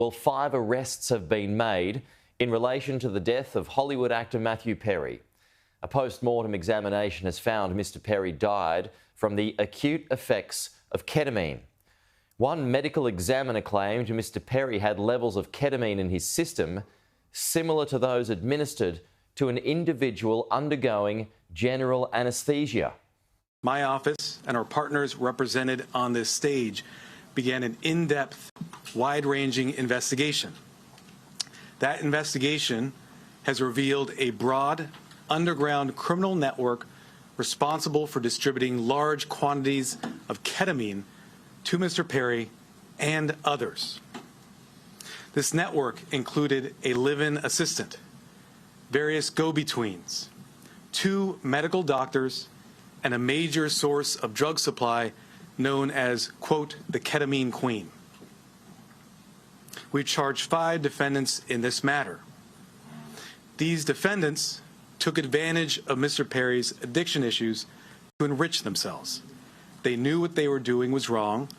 Well, 5 arrests have been made in relation to the death of Hollywood actor Matthew Perry. A post-mortem examination has found Mr. Perry died from the acute effects of ketamine. One medical examiner claimed Mr. Perry had levels of ketamine in his system similar to those administered to an individual undergoing general anaesthesia. My office and our partners represented on this stage began an in-depth, wide-ranging investigation. That investigation has revealed a broad, underground criminal network responsible for distributing large quantities of ketamine to Mr. Perry and others. This network included a live-in assistant, various go-betweens, 2 medical doctors, and a major source of drug supply known as, quote, the Ketamine Queen. We charged 5 defendants in this matter. These defendants took advantage of Mr. Perry's addiction issues to enrich themselves. They knew what they were doing was wrong.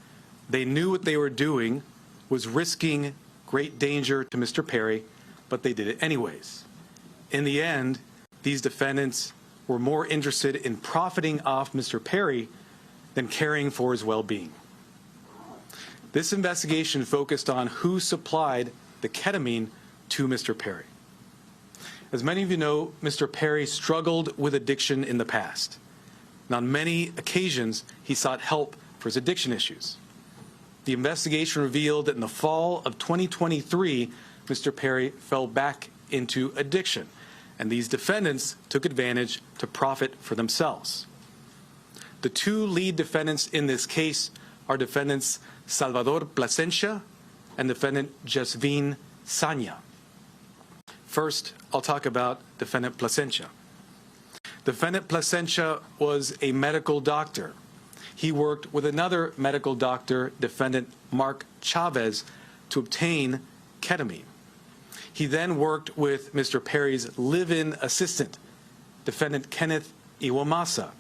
They knew what they were doing was risking great danger to Mr. Perry, but they did it anyways. In the end, these defendants were more interested in profiting off Mr. Perry than caring for his well-being. This investigation focused on who supplied the ketamine to Mr. Perry. As many of you know, Mr. Perry struggled with addiction in the past. And on many occasions, he sought help for his addiction issues. The investigation revealed that in the fall of 2023, Mr. Perry fell back into addiction, and these defendants took advantage to profit for themselves. The 2 lead defendants in this case are defendants Salvador Plasencia and defendant Jasvin Sanya. First, I'll talk about defendant Plasencia. Defendant Plasencia was a medical doctor. He worked with another medical doctor, defendant Mark Chavez, to obtain ketamine. He then worked with Mr. Perry's live-in assistant, defendant Kenneth Iwamasa,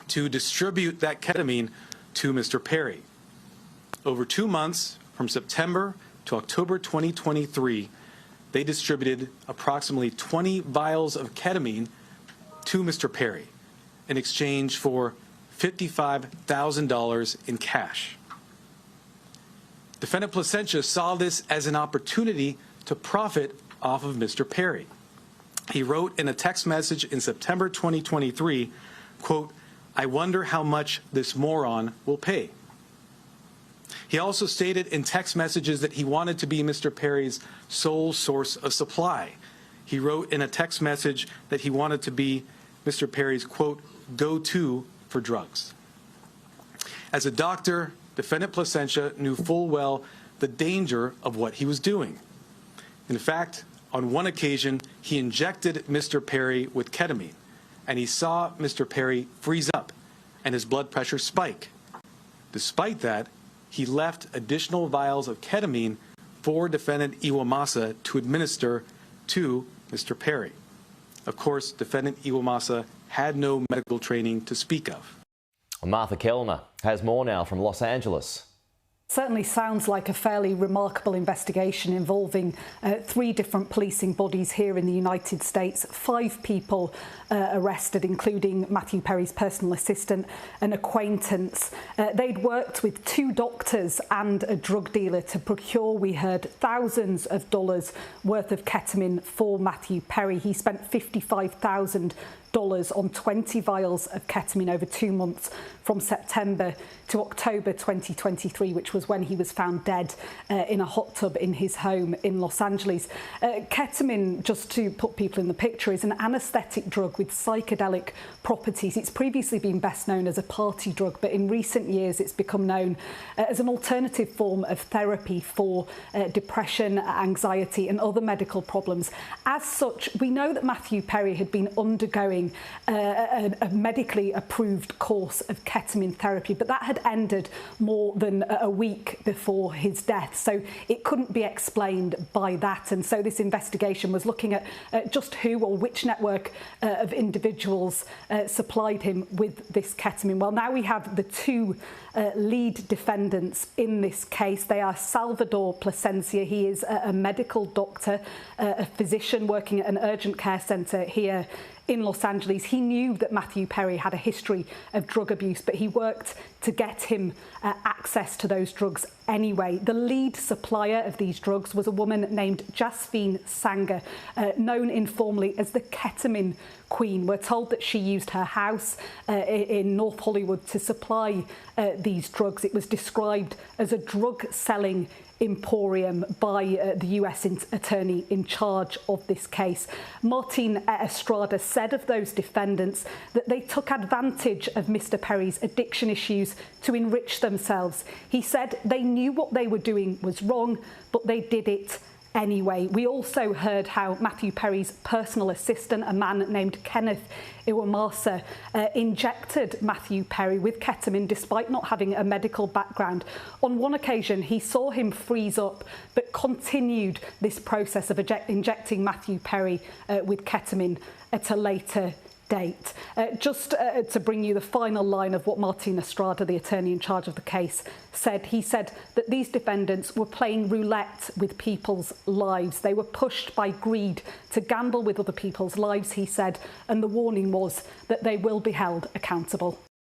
to distribute that ketamine to Mr. Perry. Over 2 months, from September to October 2023, they distributed approximately 20 vials of ketamine to Mr. Perry in exchange for $55,000 in cash. Defendant Plasencia saw this as an opportunity to profit off of Mr. Perry. He wrote in a text message in September 2023, quote, "I wonder how much this moron will pay." He also stated in text messages that he wanted to be Mr. Perry's sole source of supply. He wrote in a text message that he wanted to be Mr. Perry's, quote, "go-to for drugs." As a doctor, defendant Plasencia knew full well the danger of what he was doing. In fact, on one occasion, he injected Mr. Perry with ketamine, and he saw Mr. Perry freeze up and his blood pressure spike. Despite that, he left additional vials of ketamine for defendant Iwamasa to administer to Mr. Perry. Of course, defendant Iwamasa had no medical training to speak of. Martha Kellner has more now from Los Angeles. Certainly sounds like a fairly remarkable investigation involving 3 different policing bodies here in the United States. 5 people arrested, including Matthew Perry's personal assistant, an acquaintance. They'd worked with 2 doctors and a drug dealer to procure, we heard, thousands of dollars worth of ketamine for Matthew Perry. He spent $55,000 on 20 vials of ketamine over 2 months from September to October 2023, which was when he was found dead in a hot tub in his home in Los Angeles. Ketamine, just to put people in the picture, is an anaesthetic drug with psychedelic properties. It's previously been best known as a party drug, but in recent years it's become known as an alternative form of therapy for depression, anxiety and other medical problems. As such, we know that Matthew Perry had been undergoing undergoing a medically approved course of ketamine therapy, but that had ended more than a week before his death, so it couldn't be explained by that. And so this investigation was looking at just who or which network of individuals supplied him with this ketamine. Well, now we have the two lead defendants in this case. They are Salvador Plasencia. He is a medical doctor, a physician working at an urgent care centre here in Los Angeles. He knew that Matthew Perry had a history of drug abuse, but he worked to get him access to those drugs anyway. The lead supplier of these drugs was a woman named Jasmine Sanger, known informally as the Ketamine Queen. We're told that she used her house in North Hollywood to supply these drugs. It was described as a drug-selling emporium by the US attorney in charge of this case. Martin Estrada said of those defendants that they took advantage of Mr. Perry's addiction issues to enrich themselves. He said they knew what they were doing was wrong, but they did it anyway. We also heard how Matthew Perry's personal assistant, a man named Kenneth Iwamasa, injected Matthew Perry with ketamine despite not having a medical background. On one occasion, he saw him freeze up, but continued this process of injecting Matthew Perry with ketamine at a later date. Just to bring you the final line of what Martin Estrada, the attorney in charge of the case, said. He said that these defendants were playing roulette with people's lives. They were pushed by greed to gamble with other people's lives, he said, and the warning was that they will be held accountable.